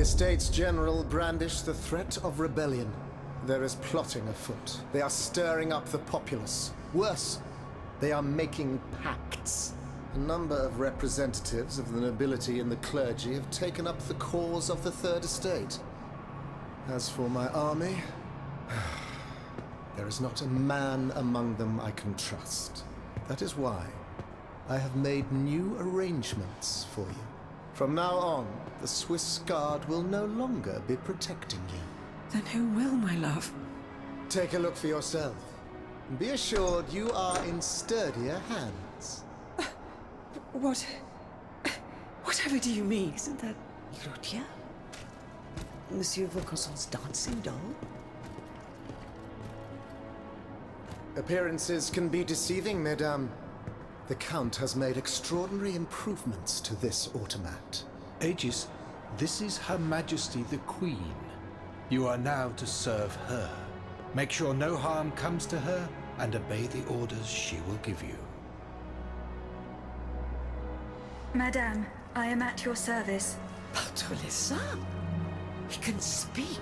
Estates General brandish the threat of rebellion. There is plotting afoot. They are stirring up the populace. Worse, they are making pacts. A number of representatives of the nobility and the clergy have taken up the cause of the Third Estate. As for my army, there is not a man among them I can trust. That is why I have made new arrangements for you. From now on, the Swiss Guard will no longer be protecting you. Then who will, my love? Take a look for yourself. And be assured you are in sturdier hands. Whatever do you mean? Isn't that Claudia? Monsieur Vaucanson's dancing doll? Appearances can be deceiving, mesdames. The Count has made extraordinary improvements to this automat. Aegis, this is Her Majesty the Queen. You are now to serve her. Make sure no harm comes to her and obey the orders she will give you. Madame, I am at your service. Bartolessa? He can speak.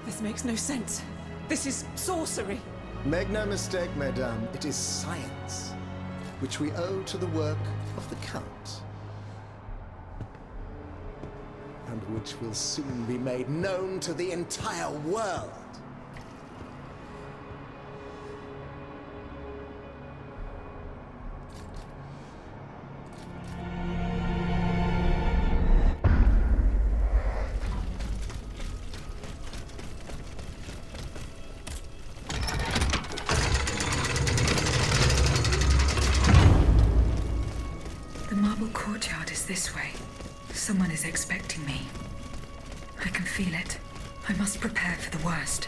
This makes no sense. This is sorcery. Make no mistake, mesdames, it is science, which we owe to the work of the Count, and which will soon be made known to the entire world. The marble courtyard is this way. Someone is expecting me. I can feel it. I must prepare for the worst.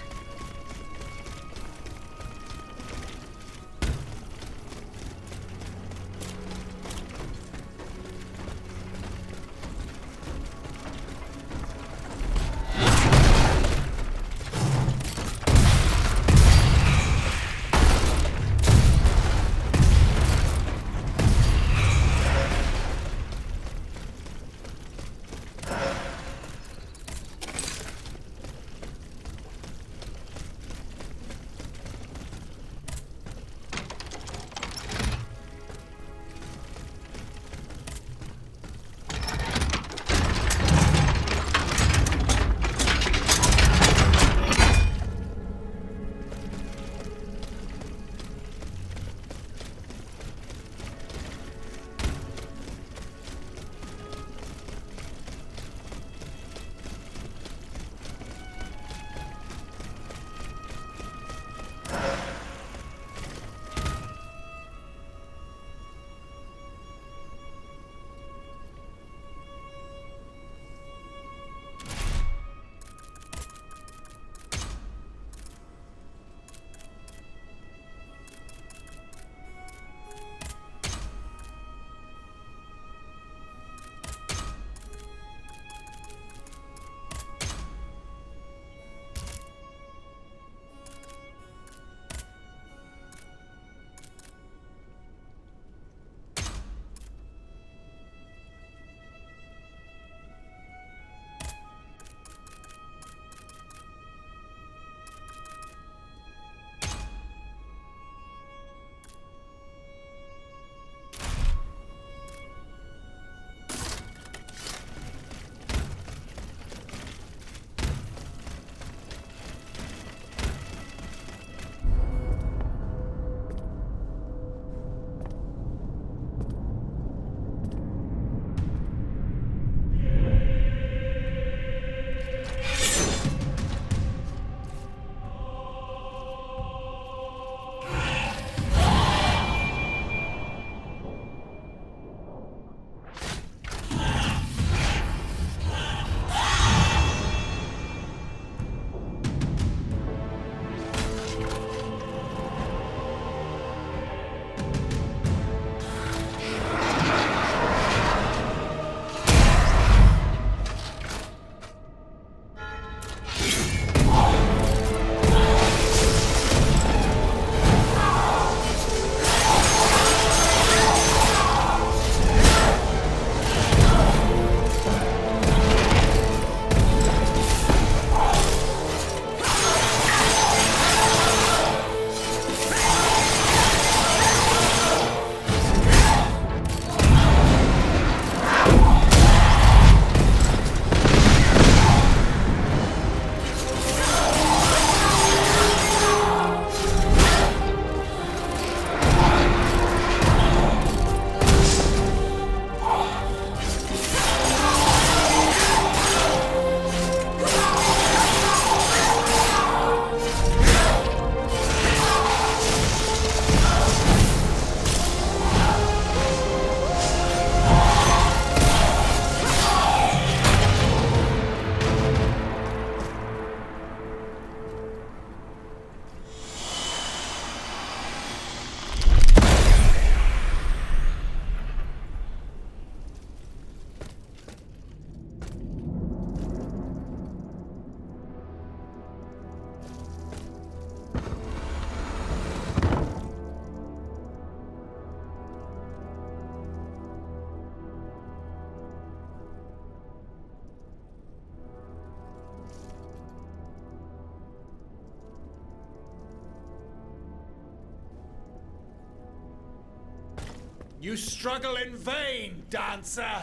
You struggle in vain, dancer!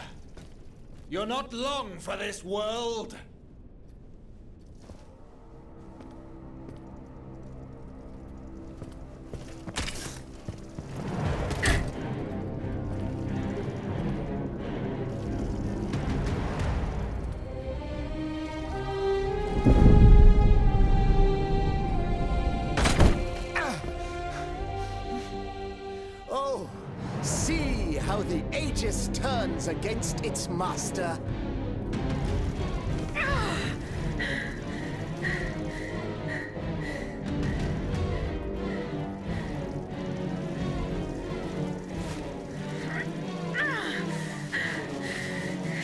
You're not long for this world! Oh, see how the Aegis turns against its master.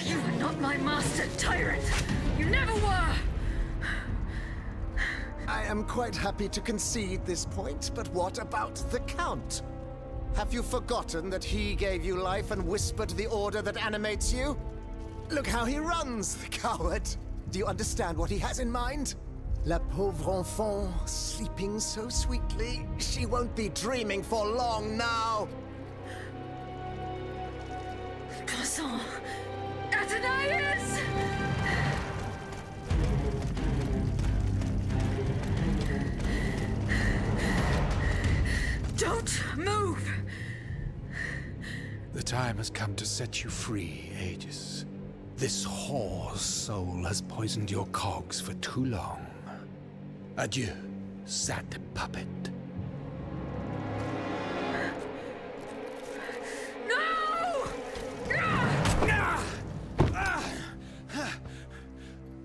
You are not my master, tyrant! You never were! I am quite happy to concede this point, but what about the Count? Have you forgotten that he gave you life and whispered the order that animates you? Look how he runs, the coward! Do you understand what he has in mind? La pauvre enfant, sleeping so sweetly, she won't be dreaming for long now! Croissant! Athenais! Don't move! The time has come to set you free, Aegis. This whore's soul has poisoned your cogs for too long. Adieu, sad puppet. No!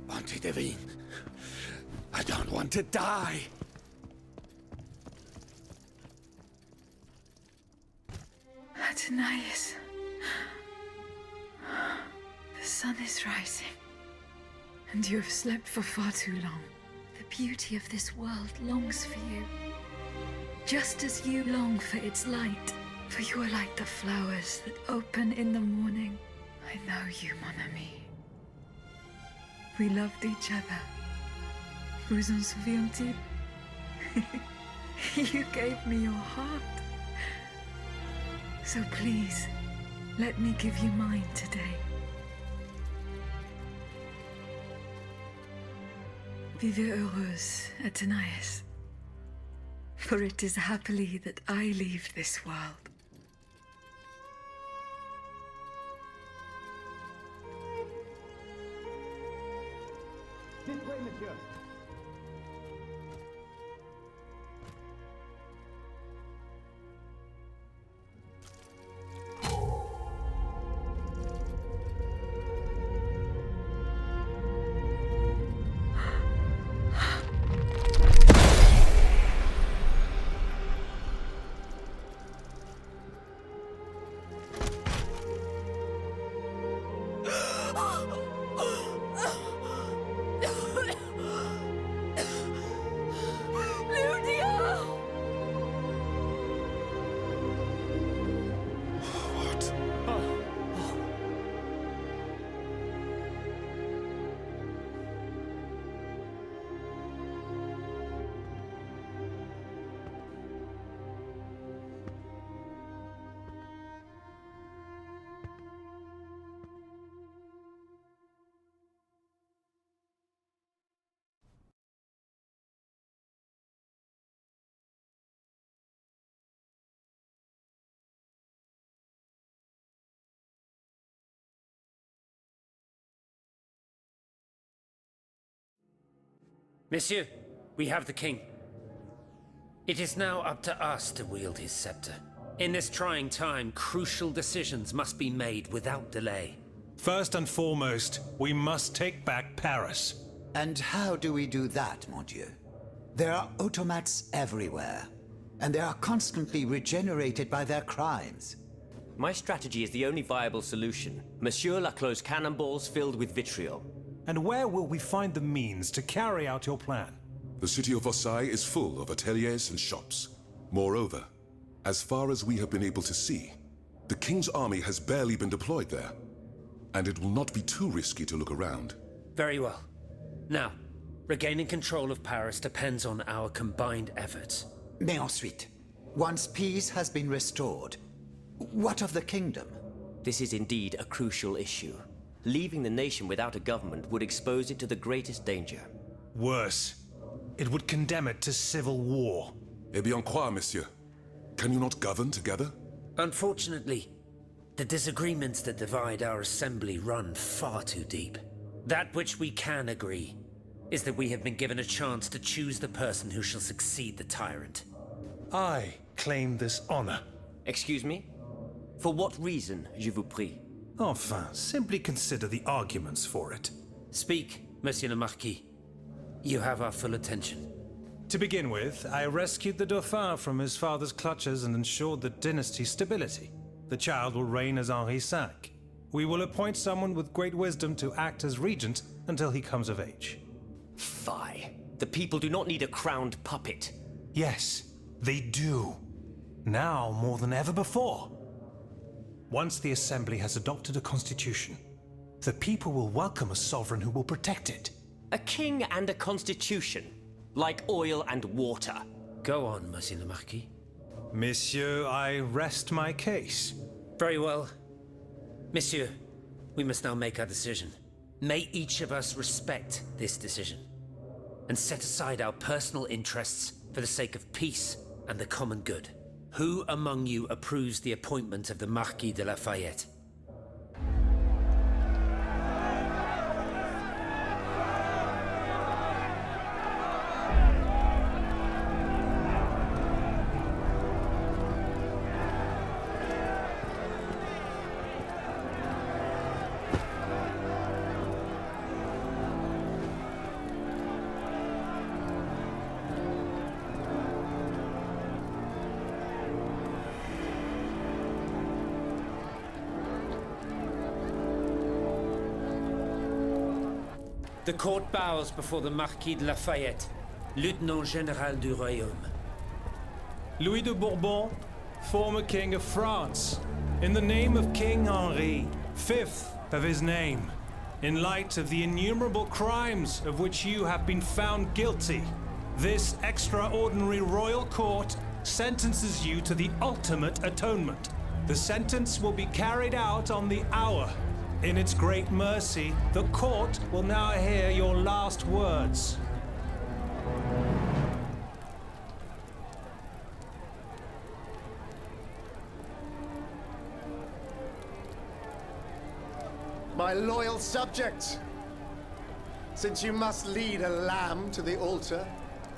Bonté divine. I don't want to die. Athenais. The sun is rising. And you have slept for far too long. The beauty of this world longs for you. Just as you long for its light. For you are like the flowers that open in the morning. I know you, mon ami. We loved each other. Vous en souvient-il? You gave me your heart. So please, let me give you mine today. Vive heureuse, Athenais. For it is happily that I leave this world. This way, monsieur. Monsieur, we have the king. It is now up to us to wield his scepter. In this trying time, crucial decisions must be made without delay. First and foremost, we must take back Paris. And how do we do that, mon Dieu? There are automats everywhere, and they are constantly regenerated by their crimes. My strategy is the only viable solution. Monsieur Laclos' cannonballs filled with vitriol. And where will we find the means to carry out your plan? The city of Versailles is full of ateliers and shops. Moreover, as far as we have been able to see, the king's army has barely been deployed there. And it will not be too risky to look around. Very well. Now, regaining control of Paris depends on our combined efforts. Mais ensuite, once peace has been restored, What of the kingdom? This is indeed a crucial issue. Leaving the nation without a government would expose it to the greatest danger. Worse, it would condemn it to civil war. Eh bien quoi, monsieur? Can you not govern together? Unfortunately, the disagreements that divide our assembly run far too deep. That which we can agree is that we have been given a chance to choose the person who shall succeed the tyrant. I claim this honor. Excuse me? For what reason, je vous prie? Enfin, simply consider the arguments for it. Speak, Monsieur le Marquis. You have our full attention. To begin with, I rescued the Dauphin from his father's clutches and ensured the dynasty's stability. The child will reign as Henri V. We will appoint someone with great wisdom to act as regent until he comes of age. Fie. The people do not need a crowned puppet. Yes, they do. Now more than ever before. Once the Assembly has adopted a constitution, the people will welcome a sovereign who will protect it. A king and a constitution, like oil and water. Go on, Monsieur le Marquis. Monsieur, I rest my case. Very well. Monsieur, we must now make our decision. May each of us respect this decision, and set aside our personal interests for the sake of peace and the common good. Who among you approves the appointment of the Marquis de Lafayette? The court bows before the Marquis de Lafayette, Lieutenant Général du Royaume. Louis de Bourbon, former King of France, in the name of King Henri, fifth of his name, in light of the innumerable crimes of which you have been found guilty, this extraordinary royal court sentences you to the ultimate atonement. The sentence will be carried out on the hour. In its great mercy, the court will now hear your last words. My loyal subject, since you must lead a lamb to the altar,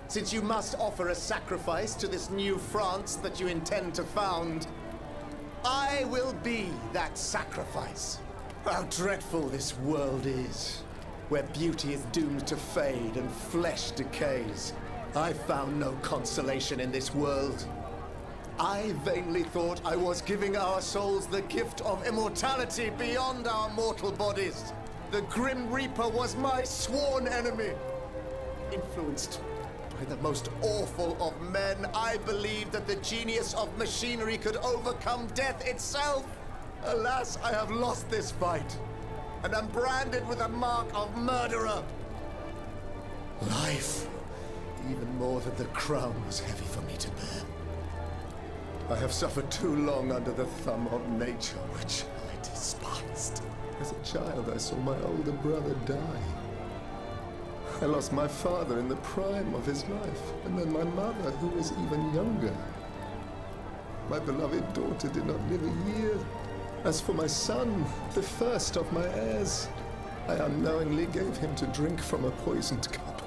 since you must offer a sacrifice to this new France that you intend to found, I will be that sacrifice. How dreadful this world is, where beauty is doomed to fade and flesh decays. I found no consolation in this world. I vainly thought I was giving our souls the gift of immortality beyond our mortal bodies. The Grim Reaper was my sworn enemy. Influenced by the most awful of men, I believed that the genius of machinery could overcome death itself. Alas, I have lost this fight, and am branded with the mark of murderer. Life, even more than the crown, was heavy for me to bear. I have suffered too long under the thumb of nature, which I despised. As a child, I saw my older brother die. I lost my father in the prime of his life, and then my mother, who was even younger. My beloved daughter did not live a year. As for my son, the first of my heirs, I unknowingly gave him to drink from a poisoned cup.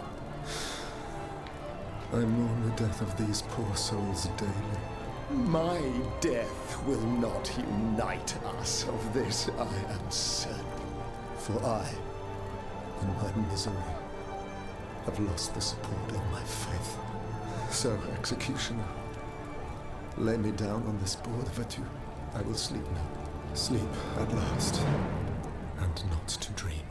I mourn the death of these poor souls daily. My death will not unite us, of this I am certain. For I, in my misery, have lost the support of my faith. So, executioner, lay me down on this board, Vertu. I will sleep now. Sleep at last, and not to dream.